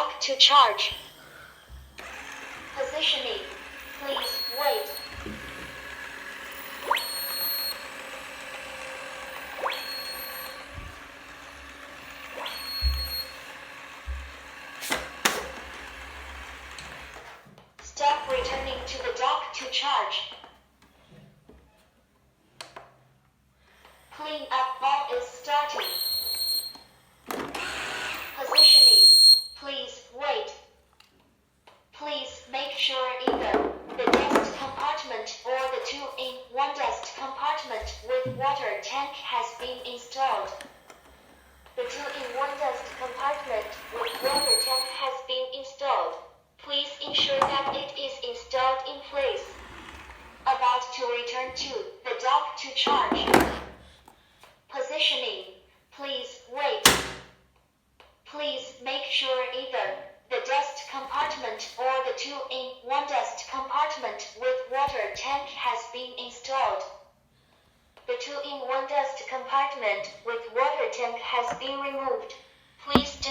dock to charge. Positioning. Please wait. Stop returning to the dock to charge. Clean up ball is starting. Positioning. Please wait. Please make sure either the dust compartment or the 2-in-1 dust compartment with water tank has been installed. The 2-in-1 dust compartment with water tank has been installed. Please ensure that it is installed in place. About to return to the dock to charge. Positioning. Please wait. Please make sure either the dust compartment or the 2-in-1 dust compartment with water tank has been installed. The 2-in-1 dust compartment with water tank has been removed. Please do